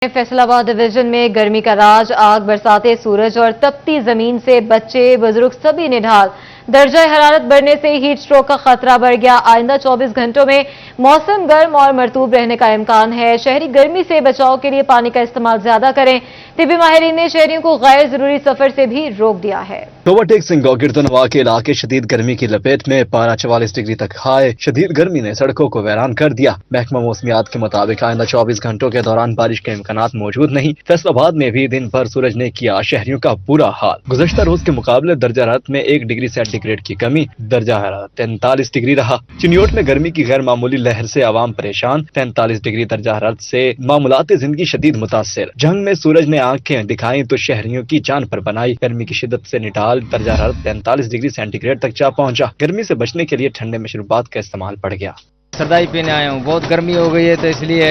फैसल आबाद डिवीजन में गर्मी का राज, आग बरसाते सूरज और तपती जमीन से बच्चे बुजुर्ग सभी निढाल। दर्जा हरारत बढ़ने से हीट स्ट्रोक का खतरा बढ़ गया। आइंदा 24 घंटों में मौसम गर्म और मरतूब रहने का इम्कान है। शहरी गर्मी से बचाव के लिए पानी का इस्तेमाल ज्यादा करें। तिबी माहिरीन ने शहरियों को गैर जरूरी सफर से भी रोक दिया है। ओवरटेक सिंह गिरदनवा के इलाके शदीद गर्मी की लपेट में, पारा 44 डिग्री तक हाय। शदीद गर्मी ने सड़कों को वैरान कर दिया। महकमा मौसमियात के मुताबिक आइंदा 24 घंटों के दौरान बारिश के इम्कानात मौजूद नहीं। फैसलाबाद में भी दिन भर सूरज ने किया शहरियों का बुरा हाल। गुज़श्ता रोज के मुकाबले दर्जा हरारत में 1 डिग्री सेंटीग्रेड की कमी, दर्जा हरारत 43 डिग्री रहा। चिन्योट में गर्मी की गैर मामूली लहर से आवाम परेशान। 43 डिग्री दर्जा हरारत से मामूलात जिंदगी शदीद मुतासिर। जंग में सूरज ने आंखें दिखाई तो शहरियों की जान पर बनाई। गर्मी की शिद्दत से निटाल दर्जा हरारत 43 डिग्री सेंटीग्रेड तक जा पहुंचा। गर्मी से बचने के लिए ठंडे मशरूबात का इस्तेमाल बढ़ गया। सरदाई पीने आया हूँ, बहुत गर्मी हो गई है तो इसलिए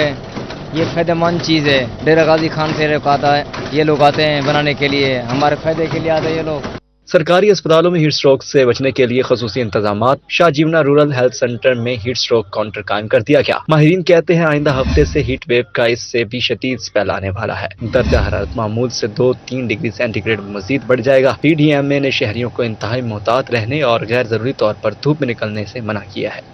ये फायदेमंद चीज़ है। डेरा गाजी खान से आता है, ये लोग आते हैं बनाने के लिए, हमारे फायदे के लिए आते हैं ये लोग। सरकारी अस्पतालों में हीट स्ट्रोक से बचने के लिए खसूसी इंतजामात। शाहजीवना रूरल हेल्थ सेंटर में हीट स्ट्रोक काउंटर कायम कर दिया गया। माहिरीन कहते हैं आइंदा हफ्ते से हीट वेव का इससे भी शदीद स्पेल आने वाला है। दर्जा हरारत मामूल से 2-3 डिग्री सेंटीग्रेड मजीद बढ़ जाएगा। PDMA ने शहरियों को इंतहाई मोहतात रहने और गैर जरूरी तौर पर धूप में निकलने से मना किया है।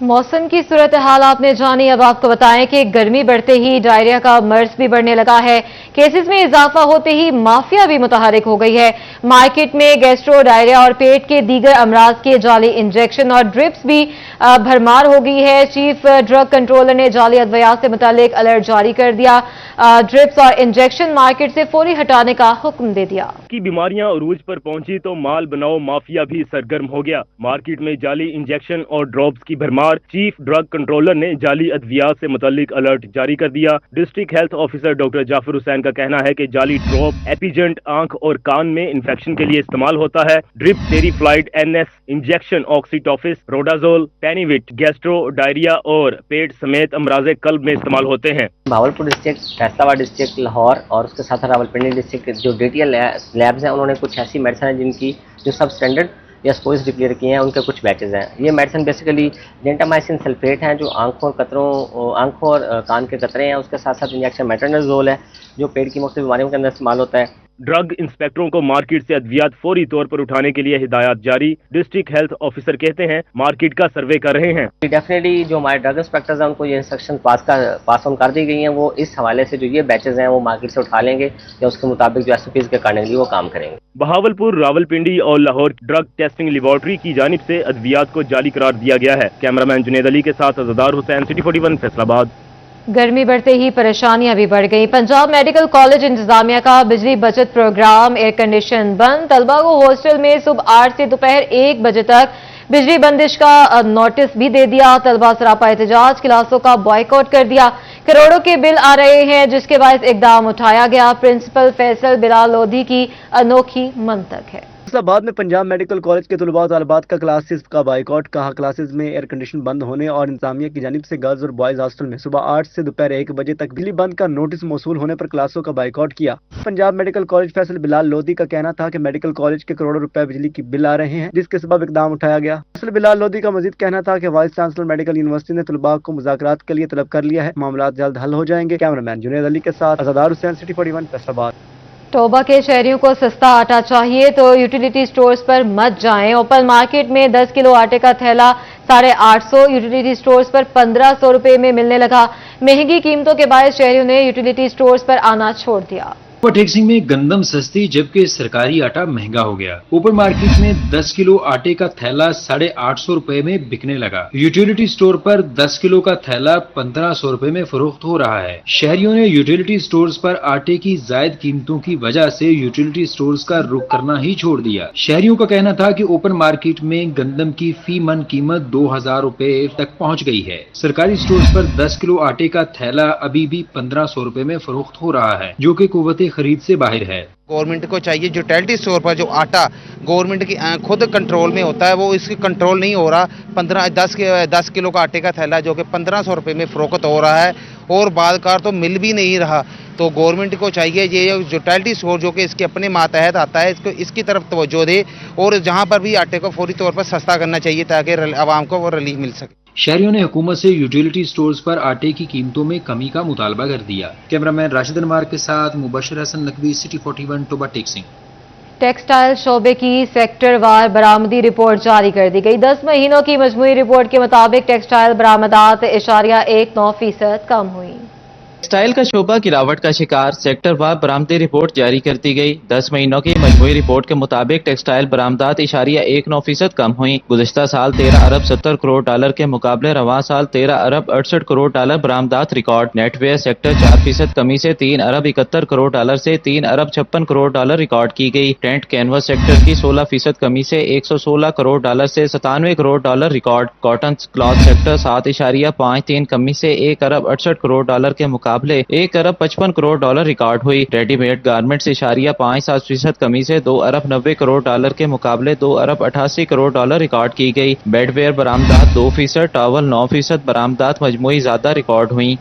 मौसम की सूरत हाल आपने जानी, अब आपको बताएं कि गर्मी बढ़ते ही डायरिया का मर्ज भी बढ़ने लगा है। केसेस में इजाफा होते ही माफिया भी मुतहरिक हो गई है। मार्केट में गैस्ट्रो, डायरिया और पेट के दीगर अमराज के जाली इंजेक्शन और ड्रिप्स भी भरमार हो गई है। चीफ ड्रग कंट्रोलर ने जाली अद्वियात से मुतालिक अलर्ट जारी कर दिया। ड्रिप्स और इंजेक्शन मार्केट से फौरी हटाने का हुक्म दे दिया। की बीमारियां अरूज पर पहुंची तो माल बनाओ माफिया भी सरगर्म हो गया। मार्केट में जाली इंजेक्शन और ड्रॉप्स की भरमार। चीफ ड्रग कंट्रोलर ने जाली अद्वियात से मुतालिक अलर्ट जारी कर दिया। District health officer doctor Jafar Hussain का कहना है कि जाली ड्रॉप एपिजेंट आंख और कान में इंफेक्शन के लिए इस्तेमाल होता है। ड्रिप टेरीफ्लाइड NS इंजेक्शन ऑक्सीटॉफिस, रोडाजोल, पेनिविट गैस्ट्रो, डायरिया और पेट समेत अमराजे कल्ब में इस्तेमाल होते हैं। भावलपुर डिस्ट्रिक्ट, फैसलाबाद डिस्ट्रिक्ट, लाहौर और उसके साथ रावलपिंडी डिस्ट्रिक्ट जो DTL लैब्स हैं, उन्होंने कुछ ऐसी मेडिसिन है जिनकी जो सब स्टैंडर्ड या स्पोर्स डिक्लेयर किए हैं, उनके कुछ बैचेज हैं। ये मेडिसिन बेसिकली जेंटामाइसिन सल्फेट हैं जो आंखों और कान के कतरे हैं। उसके साथ साथ इंजेक्शन मेट्रोनिडोजोल है जो पेट की मुख्तलिफ बीमारियों के अंदर इस्तेमाल होता है। ड्रग इंस्पेक्टरों को मार्केट से अद्वियात फौरी तौर पर उठाने के लिए हिदायत जारी। डिस्ट्रिक्ट हेल्थ ऑफिसर कहते हैं मार्केट का सर्वे कर रहे हैं। डेफिनेटली जो हमारे ड्रग इंस्पेक्टर्स हैं उनको ये इंस्ट्रक्शन पास ऑन कर दी गई हैं। वो इस हवाले से जो ये बैचेज हैं वो मार्केट से उठा लेंगे या उसके मुताबिक जो SOPs के करने के लिए वो काम करेंगे। बहावलपुर, रावलपिंडी और लाहौर ड्रग टेस्टिंग लेबोरेटरी की जानिब से अद्वियात को जाली करार दिया गया है। कैमरामैन जुनेद अली के साथ अज़दार हुसैन, सिटी 41 फैसलाबाद। गर्मी बढ़ते ही परेशानियां भी बढ़ गई। पंजाब मेडिकल कॉलेज इंतजामिया का बिजली बचत प्रोग्राम, एयर कंडीशन बंद। तलबा को हॉस्टल में सुबह 8 से दोपहर 1 बजे तक बिजली बंदिश का नोटिस भी दे दिया। तलबा सरापा एहतजाज, क्लासों का बॉयकॉट कर दिया। करोड़ों के बिल आ रहे हैं जिसके बायस इकदाम उठाया गया। प्रिंसिपल फैसल बिलाल लोधी की अनोखी मंतक है। फैसलाबाद में पंजाब मेडिकल कॉलेज के तलबा तलबात का क्लासेस का बाइकआउट। कहा क्लासेस में एयर कंडीशन बंद होने और इंतजामिया की जानिब से गर्ल्स और बॉयज हॉस्टल में सुबह 8 से दोपहर 1 बजे तक बिजली बंद का नोटिस मौसूल होने पर क्लासों का बाइकआउट किया। पंजाब मेडिकल कॉलेज फैसल बिलाल लोधी का कहना था कि मेडिकल कॉलेज के करोड़ों रुपए बिजली की बिल आ रहे हैं जिसके सबब इकदाम उठाया गया। फैसल बिलाल लोधी का मजीद कहना था कि वाइस चांसलर मेडिकल यूनिवर्सिटी ने तलबा को मुज़ाकरात के लिए तलब कर लिया है। मामला जल्द हल हो जाएंगे। कैमरामैन जुनेद अली के साथ अज़दार हुसैन, सिटी 41 फैसलाबाद। तौबा के शहरियों को सस्ता आटा चाहिए तो यूटिलिटी स्टोर्स पर मत जाएं। ओपन मार्केट में 10 किलो आटे का थैला 850, यूटिलिटी स्टोर्स पर 1500 रुपए में मिलने लगा। महंगी कीमतों के बायस शहरियों ने यूटिलिटी स्टोर्स पर आना छोड़ दिया। ओवरटेक्सिंग में गंदम सस्ती जबकि सरकारी आटा महंगा हो गया। ओपन मार्केट में 10 किलो आटे का थैला 850 रुपए में बिकने लगा। यूटिलिटी स्टोर पर 10 किलो का थैला 1500 रुपए में फरोख्त हो रहा है। शहरियों ने यूटिलिटी स्टोर्स पर आटे की जायद कीमतों की वजह से यूटिलिटी स्टोर्स का रुख करना ही छोड़ दिया। शहरियों का कहना था कि ओपन मार्केट में गंदम की फी मन कीमत 2000 रुपए तक पहुँच गई है। सरकारी स्टोर्स पर 10 किलो आटे का थैला अभी भी 1500 रुपए में फरोख्त हो रहा है जो कि कुव्वत खरीद से बाहर है। गवर्नमेंट को चाहिए जो यूटिलिटी स्टोर पर जो आटा गवर्नमेंट की खुद कंट्रोल में होता है वो इसकी कंट्रोल नहीं हो रहा। 10 किलो का आटे का थैला जो कि 1500 रुपए में फरोख्त हो रहा है और बाद कार तो मिल भी नहीं रहा। तो गवर्नमेंट को चाहिए ये जो यूटिलिटी स्टोर जो कि इसके अपने मातहत आता है इसकी तरफ तवज्जो दे और जहाँ पर भी आटे को फौरी तौर पर सस्ता करना चाहिए ताकि आवाम को वो रिलीफ मिल सके। शहरियों ने हुकूमत से यूटिलिटी स्टोर्स पर आटे की कीमतों में कमी का मुतालबा कर दिया। कैमरामैन राशिद अनवार के साथ मुबशर हसन नकवी, सिटी 41, टोबा टेक सिंह। टेक्सटाइल शोबे की सेक्टर वार बरामदी रिपोर्ट जारी कर दी गई। 10 महीनों की मजमूई रिपोर्ट के मुताबिक टेक्सटाइल बरामदात 0.19% कम हुई। टेक्सटाइल का शोबा गिरावट का शिकार, सेक्टर वार बरामदी रिपोर्ट जारी कर दी गई। 10 महीनों की मजमूई रिपोर्ट के मुताबिक टेक्सटाइल बरामदात 0.19% कम हुई। गुज़िश्ता साल 13 अरब 70 करोड़ डॉलर के मुकाबले रवां साल 13 अरब 68 करोड़ डॉलर बरामदात रिकॉर्ड। नेटवेयर सेक्टर 4% कमी से 3 अरब 71 करोड़ डॉलर से 3 अरब 56 करोड़ डॉलर रिकॉर्ड की गई। टेंट कैनवस सेक्टर की 16% कमी से 116 करोड़ डॉलर से 97 crore dollar record. Cotton cloth sector 7.53 कमी से 1 अरब 68 करोड़ डॉलर के मुकाबले 1 अरब 55 करोड़ डॉलर रिकॉर्ड हुई। रेडीमेड गारमेंट्स 0.57% कमी से 2 अरब 90 करोड़ डॉलर के मुकाबले 2 अरब 88 करोड़ डॉलर रिकॉर्ड की गई। बेडवेयर बरामदात 2%, टॉवल 9% बरामदात मजमूई ज्यादा रिकॉर्ड हुई।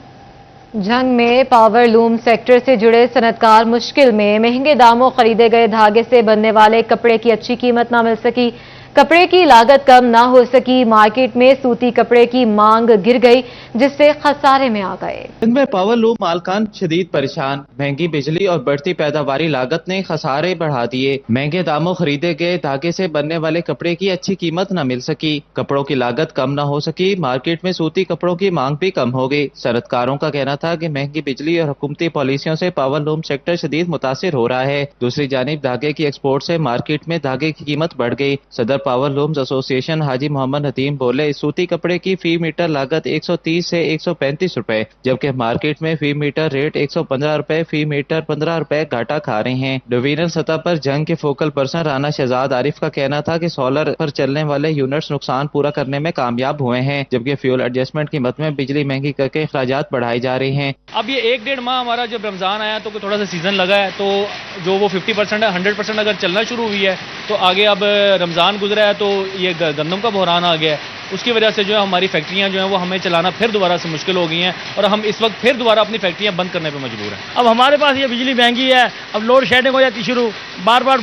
जंग में पावर लूम सेक्टर से जुड़े सनतकार मुश्किल में। महंगे दामों खरीदे गए धागे से बनने वाले कपड़े की अच्छी कीमत न मिल सकी, कपड़े की लागत कम ना हो सकी। मार्केट में सूती कपड़े की मांग गिर गई, जिससे खसारे में आ गए। जंग में पावर लूम मालकान शदीद परेशान। महंगी बिजली और बढ़ती पैदावारी लागत ने खसारे बढ़ा दिए। महंगे दामों खरीदे गए धागे से बनने वाले कपड़े की अच्छी कीमत न मिल सकी, कपड़ों की लागत कम न हो सकी। मार्केट में सूती कपड़ों की मांग भी कम हो गई। सनतकारों का कहना था कि महंगी बिजली और हुकूमती पॉलिसियों से पावर लूम सेक्टर शदीद मुतासिर हो रहा है। दूसरी जानिब धागे की एक्सपोर्ट से मार्केट में धागे की कीमत बढ़ गई। सदर पावर लूम्स एसोसिएशन हाजी मोहम्मद नदीम बोले, सूती कपड़े की फी मीटर लागत 130 से 135 रुपए, जबकि मार्केट में फी मीटर रेट 115 रुपए, फी मीटर 15 रुपए घाटा खा रहे हैं। डिवीजनल सतह पर जंग के फोकल पर्सन राना शहजाद आरिफ का कहना था कि सोलर पर चलने वाले यूनिट्स नुकसान पूरा करने में कामयाब हुए हैं, जबकि फ्यूल एडजस्टमेंट की मद में बिजली महंगी करके अखराजात बढ़ाए जा रहे हैं। अब ये 1-1.5 माह हमारा जब रमजान आया तो थोड़ा सा सीजन लगा है, तो जो वो 50% है 100% अगर चलना शुरू हुई है तो आगे अब रमजान गुजरा है तो ये गंदम का बहरान आ गया है। उसकी वजह से जो है हमारी फैक्ट्रियां जो हैं वो हमें चलाना फिर दोबारा से मुश्किल हो गई हैं और हम इस वक्त फिर दोबारा अपनी फैक्ट्रियां बंद करने पर मजबूर हैं। अब हमारे पास ये बिजली महंगी है, अब लोड शेडिंग हो जाती शुरू, बार बार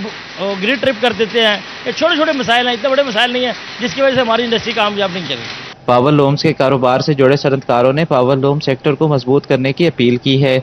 ग्रिड ट्रिप कर देते हैं। ये छोटे छोटे मसाइल हैं, इतने बड़े मसाइल नहीं है जिसकी वजह से हमारी इंडस्ट्री कामयाब नहीं चल रही। पावर लूम्स के कारोबार से जुड़े सनतकारों ने पावर लूम सेक्टर को मजबूत करने की अपील की है।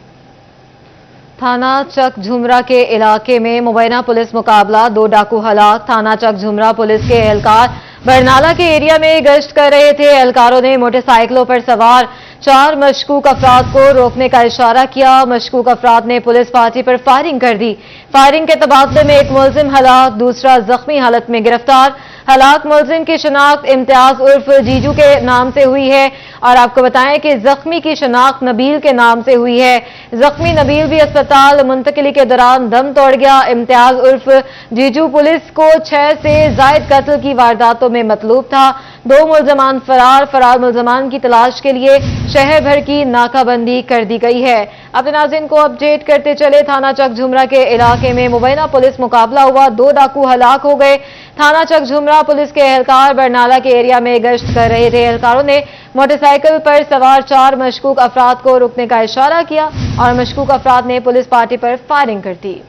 थाना चक झुमरा के इलाके में मुबैना पुलिस मुकाबला, 2 डाकू हलाक। थाना चक झुमरा पुलिस के एहलकार बरनाला के एरिया में गश्त कर रहे थे। एहलकारों ने मोटरसाइकिलों पर सवार 4 मशकूक अफराद को रोकने का इशारा किया। मशकूक अफराद ने पुलिस पार्टी पर फायरिंग कर दी। फायरिंग के तबादले में एक मुलजिम हलाक, दूसरा जख्मी हालत में गिरफ्तार। हलाक मुलजिम की शनाख्त इम्तियाज उर्फ जीजू के नाम से हुई है और आपको बताएं कि जख्मी की शनाख्त नबील के नाम से हुई है। जख्मी नबील भी अस्पताल मुंतकिली के दौरान दम तोड़ गया। इम्तियाज उर्फ जीजू पुलिस को 6 से जायद कत्ल की वारदातों में मतलूब था। 2 मुलजमान फरार मुलजमान की तलाश के लिए शहर भर की नाकाबंदी कर दी गई है। अपने नाज़रीन को अपडेट करते चले, थाना चक झुमरा के इलाके में मुबैना पुलिस मुकाबला हुआ, 2 डाकू हलाक हो गए। थाना चक झुमरा पुलिस के एहलकार बरनाला के एरिया में गश्त कर रहे थे। एहलकारों ने मोटरसाइकिल पर सवार 4 मशकूक अफराद को रोकने का इशारा किया और मशकूक अफराद ने पुलिस पार्टी पर फायरिंग कर दी।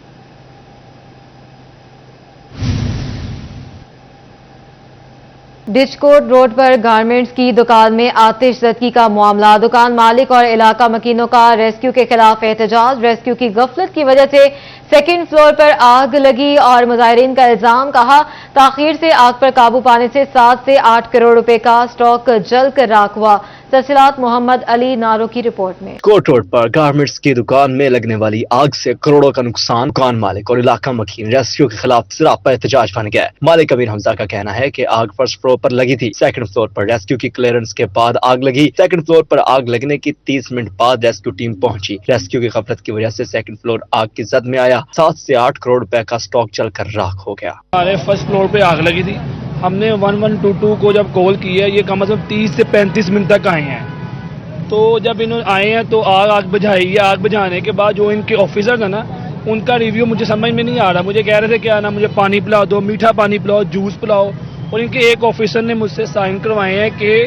डिचकोट रोड पर गारमेंट्स की दुकान में आतिशज़दगी का मामला, दुकान मालिक और इलाका मकीनों का रेस्क्यू के खिलाफ एहतजाज। रेस्क्यू की गफलत की वजह से 2nd फ्लोर पर आग लगी और मुजाहिरीन का इल्जाम, कहा ताखीर से आग पर काबू पाने से 7 से 8 करोड़ रुपए का स्टॉक जलकर राख हुआ। तफसीलात मोहम्मद अली नारो की रिपोर्ट में। कोट रोड पर गारमेंट्स की दुकान में लगने वाली आग से करोड़ों का नुकसान, दुकान मालिक और इलाका मकीन रेस्क्यू के खिलाफ सरापा एहतजाज बन गया है। मालिक कबीर हमजा का कहना है कि आग फर्स्ट फ्लोर पर लगी थी, 2nd फ्लोर पर रेस्क्यू की क्लियरेंस के बाद आग लगी। 2nd फ्लोर पर आग लगने की 30 मिनट बाद रेस्क्यू टीम पहुंची। रेस्क्यू की गफलत की वजह से 2nd फ्लोर आग की जद में आया। 7 से 8 करोड़ रुपए का स्टॉक जलकर राख हो गया। हमारे फर्स्ट फ्लोर पे आग लगी थी, हमने 1122 को जब कॉल की है, ये कम से कम 30 से 35 मिनट तक आए हैं। तो जब इन्होंने आए हैं तो आग बुझाई है। आग बुझाने के बाद जो इनके ऑफिसर्स हैं ना, उनका रिव्यू मुझे समझ में नहीं आ रहा। मुझे कह रहे थे क्या ना, मुझे पानी पिलाओ दो, मीठा पानी पिलाओ, जूस पिलाओ, और इनके एक ऑफिसर ने मुझसे साइन करवाए हैं कि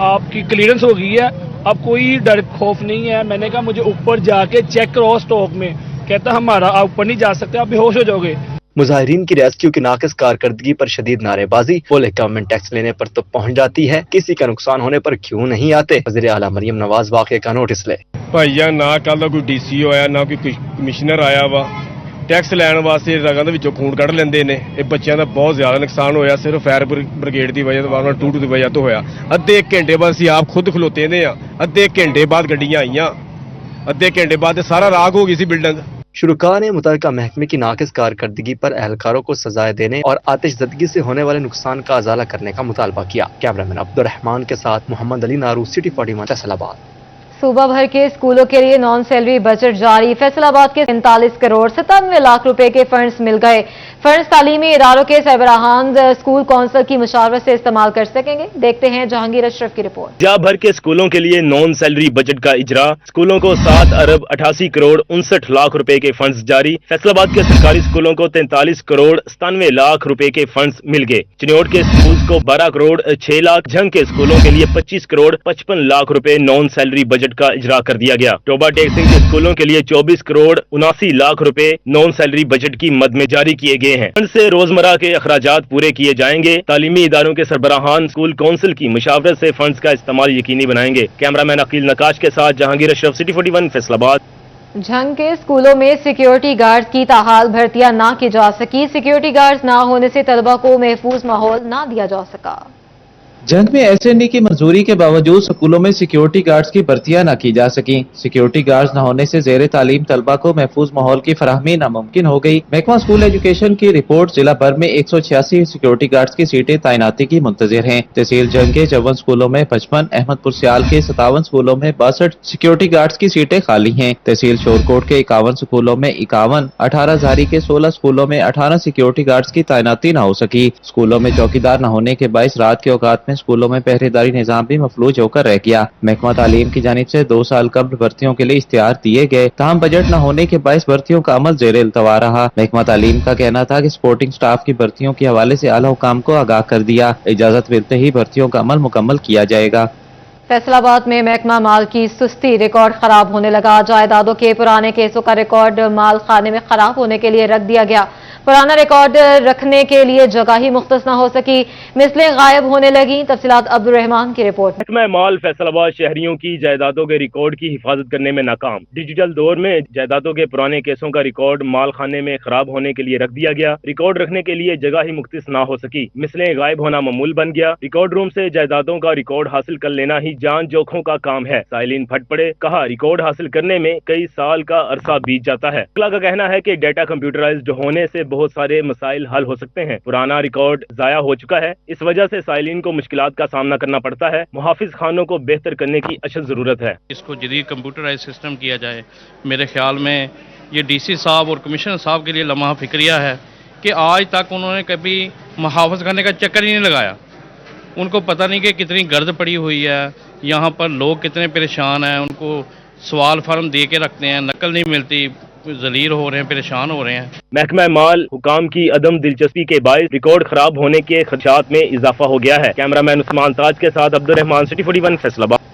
आपकी क्लियरेंस हो गई है, अब कोई डर खौफ नहीं है। मैंने कहा मुझे ऊपर जाके चेक करो स्टॉक में, कहता हमारा आप ऊपर नहीं जा सकते, आप बेहोश हो जाओगे। مظاہرین کی ریسکیو کی ناقص کارکردگی پر شدید نعرے بازی، بولے گورنمنٹ ٹیکس لینے پر تو پہنچ جاتی ہے، کسی کا نقصان ہونے پر کیوں نہیں آتے؟ وزیر اعلیٰ مریم نواز واقعے کا نوٹس لے۔ بھائیا نہ کل کوئی ڈی سی آیا نہ کوئی کمشنر آیا وا ٹیکس لین واسطے رگاں دے وچوں خون کਢ لیندے نے۔ یہ بچیاں دا بہت زیادہ نقصان ہویا، صرف فائر بریگیڈ دی وجہ تو 112 دی وجہ تو ہویا۔ ادھے ایک گھنٹے بعد اسی آپ خود کھلوتے نے ہاں، ادھے ایک گھنٹے بعد گڈیاں آئیاں، ادھے گھنٹے بعد سارا راگ ہو گئی سی بلڈنگ۔ شرکاء نے متعلقہ محکمے کی ناقص کارکردگی پر اہلکاروں کو سزائیں دینے اور آتش زدگی سے ہونے والے نقصان کا ازالہ کرنے کا مطالبہ کیا۔ کیمرامین عبدالرحمان کے ساتھ محمد علی نارو، سٹی 41 فیصل آباد۔ صوبہ بھر کے اسکولوں کے لیے نان سیلری بجٹ جاری، فیصل آباد کے 47 کروڑ 97 لاکھ روپے کے فنڈز مل گئے۔ فنڈز تعلیمی اداروں کے سربراہان اسکول کونسل کی مشاورت سے استعمال کر سکیں گے۔ دیکھتے ہیں جہانگیر اشرف کی رپورٹ۔ پنجاب بھر کے اسکولوں کے لیے نان سیلری بجٹ کا اجرا، اسکولوں کو 7 ارب 88 کروڑ 59 لاکھ روپے کے فنڈز جاری۔ فیصل آباد کے سرکاری اسکولوں کو 43 کروڑ 97 لاکھ روپے کے فنڈز مل گئے۔ چنیوٹ کے اسکولز کو 12 کروڑ 6 لاکھ، جھنگ کے اسکولوں کے لیے 25 کروڑ 55 لاکھ روپے نان سیلری بجٹ کا اجرا کر دیا گیا۔ ٹوبا ٹیکسنگ کے اسکولوں کے لیے 24 کروڑ 79 لاکھ روپے نان سیلری بجٹ کی مد میں جاری کیے گئے ہیں۔ فنڈ سے روزمرہ کے اخراجات پورے کیے جائیں گے۔ تعلیمی اداروں کے سربراہان اسکول کونسل کی مشاورت سے فنڈز کا استعمال یقینی بنائیں گے۔ کیمرامین عقیل نقاش کے ساتھ جہانگیر اشرف، سٹی 41 فیصل آباد۔ جھنگ کے اسکولوں میں سیکیورٹی گارڈز کی تاحال بھرتیاں نہ کی جا سکی، سیکیورٹی گارڈز نہ ہونے سے طلبہ کو محفوظ ماحول نہ دیا جا سکا۔ جنگ میں ایس این ای کی منظوری کے باوجود سکولوں میں سیکیورٹی گارڈز کی بھرتیاں نہ کی جا سکیں۔ سیکیورٹی گارڈز نہ ہونے سے زیر تعلیم طلبہ کو محفوظ ماحول کی فراہمی ناممکن ہو گئی۔ محکمہ اسکول ایجوکیشن کی رپورٹ، ضلع بھر میں 186 سیکیورٹی گارڈز کی سیٹیں تعیناتی کی منتظر ہیں۔ تحصیل جنگ کے 54 اسکولوں میں 55، احمد پور سیال کے 57 اسکولوں میں 62 سیکیورٹی گارڈز کی سیٹیں خالی ہیں۔ تحصیل شورکوٹ کے 51 اسکولوں میں 51، 18 ہزاری کے 16 اسکولوں میں 18 سیکیورٹی گارڈز کی تعیناتی نہ ہو سکی۔ اسکولوں میں چوکیدار نہ ہونے کے باعث رات کے اوقات میں اسکولوں میں پہرے داری نظام بھی مفلوج ہو کر رہ گیا۔ محکمہ تعلیم کی جانب سے 2 سال قبل بھرتیوں کے لیے اشتہار دیے گئے، تاہم بجٹ نہ ہونے کے باعث بھرتیوں کا عمل زیر التوا رہا۔ محکمہ تعلیم کا کہنا تھا کہ سپورٹنگ سٹاف کی بھرتیوں کے حوالے سے اعلیٰ حکام کو آگاہ کر دیا، اجازت ملتے ہی بھرتیوں کا عمل مکمل کیا جائے گا۔ فیصل آباد میں محکمہ مال کی سستی، ریکارڈ خراب ہونے لگا۔ جائیدادوں کے پرانے کیسوں کا ریکارڈ مال خانے میں خراب ہونے کے لیے رکھ دیا گیا۔ پرانا ریکارڈ رکھنے کے لیے جگہ ہی مختص نہ ہو سکی، مثلیں غائب ہونے لگیں۔ تفصیلات عبدالرحمان کی رپورٹ۔ محکمہ مال فیصل آباد شہریوں کی جائیدادوں کے ریکارڈ کی حفاظت کرنے میں ناکام۔ ڈیجیٹل دور میں جائیدادوں کے پرانے کیسوں کا ریکارڈ مال خانے میں خراب ہونے کے لیے رکھ دیا گیا۔ ریکارڈ رکھنے کے لیے جگہ ہی مختص نہ ہو سکی، مثلیں غائب ہونا معمول بن گیا۔ ریکارڈ روم سے جائیدادوں کا ریکارڈ حاصل کر لینا ہی جان جوکھوں کا کام ہے۔ سائلین پھٹ پڑے، کہا ریکارڈ حاصل کرنے میں کئی سال کا عرصہ بیت جاتا ہے۔ اگلا کا کہنا ہے کہ ڈیٹا کمپیوٹرائزڈ ہونے سے بہت سارے مسائل حل ہو سکتے ہیں۔ پرانا ریکارڈ ضائع ہو چکا ہے، اس وجہ سے سائلین کو مشکلات کا سامنا کرنا پڑتا ہے۔ محافظ خانوں کو بہتر کرنے کی اشد ضرورت ہے۔ اس کو جدید کمپیوٹرائز سسٹم کیا جائے۔ میرے خیال میں یہ ڈی سی صاحب اور کمشنر صاحب کے لیے لمحہ فکریہ ہے کہ آج تک انہوں نے کبھی محافظ خانے کا چکر ہی نہیں لگایا۔ ان کو پتہ نہیں کہ کتنی گرد پڑی ہوئی ہے، یہاں پر لوگ کتنے پریشان ہیں، ان کو سوال فارم دے کے رکھتے ہیں، نقل نہیں ملتی، ذلیل ہو رہے ہیں، پریشان ہو رہے ہیں۔ محکمہ مال حکام کی عدم دلچسپی کے باعث ریکارڈ خراب ہونے کے خدشات میں اضافہ ہو گیا ہے۔ کیمرامین عثمان تاج کے ساتھ عبدالرحمان، سٹی 41 فیصل آباد۔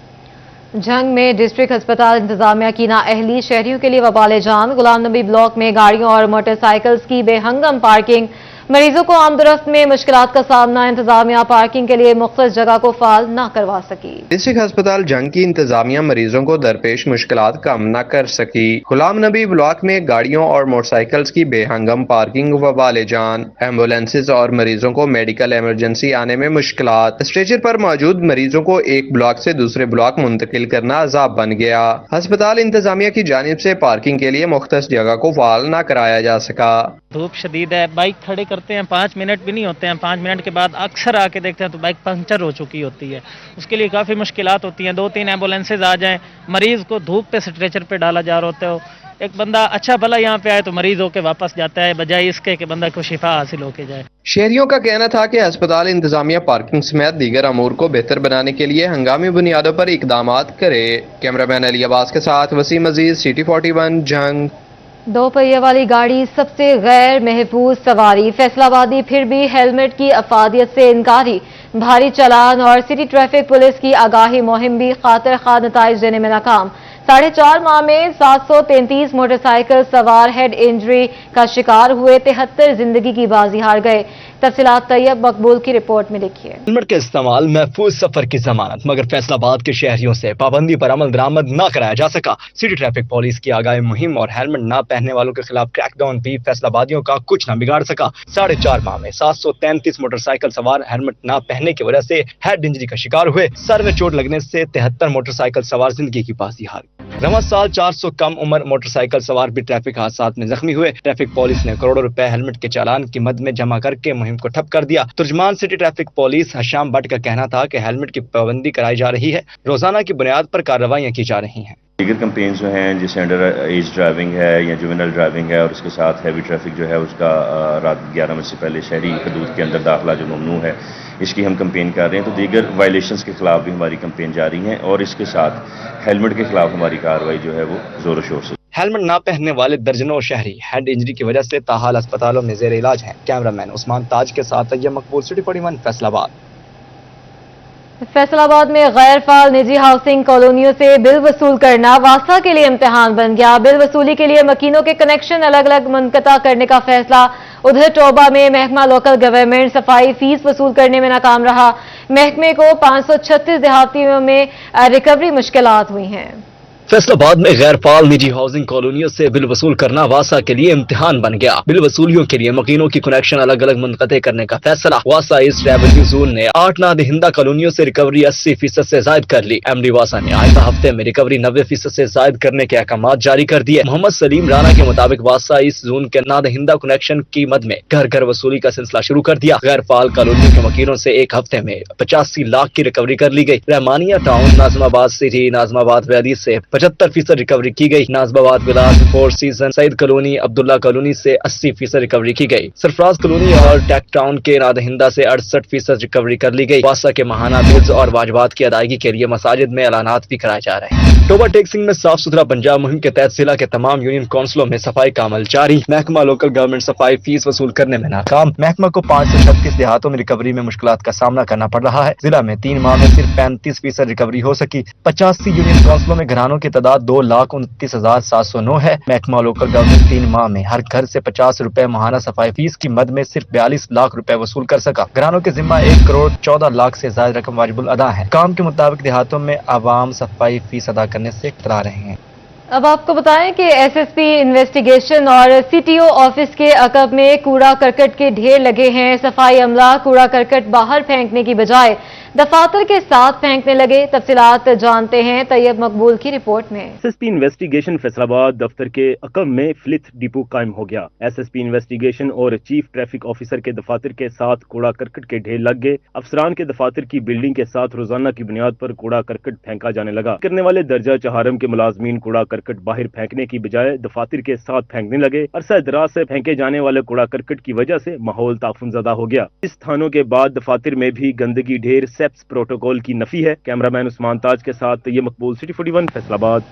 جھنگ میں ڈسٹرکٹ ہسپتال انتظامیہ کی نااہلی، شہریوں کے لیے وبال جان۔ غلام نبی بلاک میں گاڑیوں اور موٹر سائیکلز کی بے ہنگم پارکنگ، مریضوں کو آمد و رفت میں مشکلات کا سامنا۔ انتظامیہ پارکنگ کے لیے مختص جگہ کو فعال نہ کروا سکی۔ ڈسٹرکٹ ہسپتال جنگ کی انتظامیہ مریضوں کو درپیش مشکلات کم نہ کر سکی۔ غلام نبی بلاک میں گاڑیوں اور موٹر سائیکلز کی بے ہنگم پارکنگ وبال جان، ایمبولینسز اور مریضوں کو میڈیکل ایمرجنسی آنے میں مشکلات، اسٹریچر پر موجود مریضوں کو ایک بلاک سے دوسرے بلاک منتقل کرنا عذاب بن گیا۔ ہسپتال انتظامیہ کی جانب سے پارکنگ کے لیے مختص جگہ کو فعال نہ کرایا جا سکا۔ دھوپ شدید ہے، بائک کھڑے کرتے ہیں 5 منٹ بھی نہیں ہوتے ہیں، 5 منٹ کے بعد اکثر آ کے دیکھتے ہیں تو بائک پنکچر ہو چکی ہوتی ہے۔ اس کے لیے کافی مشکلات ہوتی ہیں۔ 2-3 ایمبولینسز آ جائیں، مریض کو دھوپ پہ اسٹریچر پہ ڈالا جا رہا ہوتا ہے، ایک بندہ اچھا بھلا یہاں پہ آئے تو مریض ہو کے واپس جاتا ہے، بجائے اس کے کہ بندہ کو شفا حاصل ہو کے جائے۔ شہریوں کا کہنا تھا کہ ہسپتال انتظامیہ پارکنگ سمیت دیگر امور کو بہتر بنانے کے لیے ہنگامی بنیادوں پر اقدامات کرے۔ کیمرامین علی عباس کے ساتھ وسیم عزیز، سٹی 41 جنگ۔ 2 پہیے والی گاڑی سب سے غیر محفوظ سواری، فیصل آبادی پھر بھی ہیلمٹ کی افادیت سے انکاری۔ بھاری چالان اور سٹی ٹریفک پولیس کی آگاہی مہم بھی خاطر خواہ نتائج دینے میں ناکام۔ 4.5 माह में 733 मोटरसाइकिल सवार हेड इंजरी का शिकार हुए, 73 जिंदगी की बाजी हार गए। तफसीलात तैयब मकबूल की रिपोर्ट में देखिए। हेलमेट का इस्तेमाल महफूज सफर की जमानत, मगर फैसलाबाद के शहरियों से पाबंदी पर अमल दरामद न कराया जा सका। सिटी ट्रैफिक पुलिस की आगाही मुहिम और हेलमेट न पहनने वालों के खिलाफ क्रैकडाउन भी फैसलाबादियों का कुछ न बिगाड़ सका। 4.5 माह में 733 मोटरसाइकिल सवार हेलमेट न पहनने की वजह से हेड इंजरी का शिकार हुए। सर में चोट लगने से 73 मोटरसाइकिल सवार जिंदगी की बाजी हार गए। रवा साल 400 कम उम्र मोटरसाइकिल सवार भी ट्रैफिक हादसात में जख्मी हुए। ट्रैफिक पुलिस ने करोड़ों रुपए हेलमेट के चालान की मद में जमा करके मुहिम को ठप कर दिया। तुर्जमान city traffic police Hasham Bhatt का कहना था कि हेलमेट की पाबंदी कराई जा रही है, रोजाना की बुनियाद पर कार्रवाइयां की जा रही हैं। दीगर कंपेन जो हैं, जैसे अंडर एज ड्राइविंग है या जुवेनाइल ड्राइविंग है, और उसके साथ हैवी ट्रैफिक जो है उसका रात 11 बजे से पहले शहरी हदूद के अंदर दाखिला जो ममनू है, इसकी हम कंपेन कर रहे हैं। तो दीगर वायलेशंस के खिलाफ भी हमारी कंपेन जारी है और इसके साथ हेलमेट के खिलाफ हमारी कार्रवाई जो है वो जोरों शोर से। हेलमेट न पहनने वाले दर्जनों शहरी हेड इंजरी की वजह से ताहाल अस्पतालों में जेर इलाज हैं। कैमरामैन उस्मान ताज के साथ तैयब मकबूल, सिटी 41 फैसलाबाद। फैसलाबाद में गैर फाल निजी हाउसिंग कॉलोनियों से बिल वसूल करना वासा के लिए इम्तिहान बन गया। बिल वसूली के लिए मकीनों के कनेक्शन अलग अलग मुनक़ता करने का फैसला। उधर टोबा में महकमा लोकल गवर्नमेंट सफाई फीस वसूल करने में नाकाम रहा। महकमे को 536 देहातियों में रिकवरी मुश्किलात हुई हैं। फैसलाबाद में गैर फाल निजी हाउसिंग कॉलोनियों से बिल वसूल करना वासा के लिए इम्तिहान बन गया। बिल वसूलियों के लिए मकीनों की कनेक्शन अलग अलग मुनक़ते करने का फैसला। वासा ईस्ट रेवेन्यू जोन ने 8 नादहिंदा कॉलोनियों से रिकवरी 80% से जायद कर ली। एमडी वासा ने आइंदा हफ्ते में रिकवरी 90% से जायद करने के अहकाम जारी कर दिए। मोहम्मद सलीम राना के मुताबिक वासा ईस्ट जोन के नादहिंदा कनेक्शन की मद में घर घर वसूली का सिलसिला शुरू कर दिया। गैर फाल कॉलोनियों के मकीनों से एक हफ्ते में 85 लाख की रिकवरी कर ली गई। Rehmania town, Nazimabad city, Nazimabad valley से 75% रिकवरी की गई। Nazimabad villas, four season, Saeed colony, Abdullah colony से 80% रिकवरी की गई। सरफराज कॉलोनी और टेक टाउन के नादहिंदा से 68% रिकवरी कर ली गई। वासा के माहाना बिल्स और वाजबात की अदायगी के लिए मसाजिद में ऐलानात भी कराए जा रहे हैं। टोबा टेक्सिंग में साफ सुथरा पंजाब मुहिम के तहत जिला के तमाम यूनियन काउंसिलों में सफाई का अमल जारी। महकमा लोकल गवर्नमेंट सफाई फीस वसूल करने में नाकाम। महकमा को 536 देहातों में रिकवरी में मुश्किलात का सामना करना पड़ रहा है। जिला में 3 माह में सिर्फ 35% रिकवरी हो सकी। 85 यूनियन काउंसिलों में घरानों की तादाद 2,29,709 है। महकमा लोकल गवर्नमेंट 3 माह में हर घर से 50 रुपए माहाना सफाई फीस की मद में सिर्फ 42 लाख रुपए वसूल कर सका। घरानों के जिम्मा 1 करोड़ 14 लाख से ज्यादा रकम वाजिबुल अदा है। काम के मुताबिक देहातों में आवाम सफाई फीस अदा करने से इकतरा रहे हैं। अब आपको बताएं कि एसएसपी इन्वेस्टिगेशन और सीटीओ ऑफिस के अकब में कूड़ा करकट के ढेर लगे हैं। सफाई अमला कूड़ा करकट बाहर फेंकने की बजाय दफातर के साथ फेंकने लगे। तफसीलात जानते हैं तैयब मकबूल की रिपोर्ट में। एसएसपी इन्वेस्टिगेशन फैसलाबाद दफ्तर के अकब में फ्लिथ डिपो कायम हो गया। एसएसपी इन्वेस्टिगेशन और चीफ ट्रैफिक ऑफिसर के दफातर के साथ कूड़ा करकट के ढेर लग गए। अफसरान के दफातर की बिल्डिंग के साथ रोजाना की बुनियाद पर कूड़ा करकट फेंका जाने लगा। करने वाले दर्जा चहारम के मुलाजमीन कूड़ा करकट बाहर फेंकने की बजाय दफातर के साथ फेंकने लगे। अरसा दराज से फेंके जाने वाले कूड़ा करकट की वजह से माहौल ताफुनज़दा हो गया। इस थानों के बाद दफातर में भी गंदगी ढेर सेप्स प्रोटोकॉल की नफी है। कैमरामैन उस्मान ताज के साथ ये मकबूल, सिटी 41 फैसलाबाद।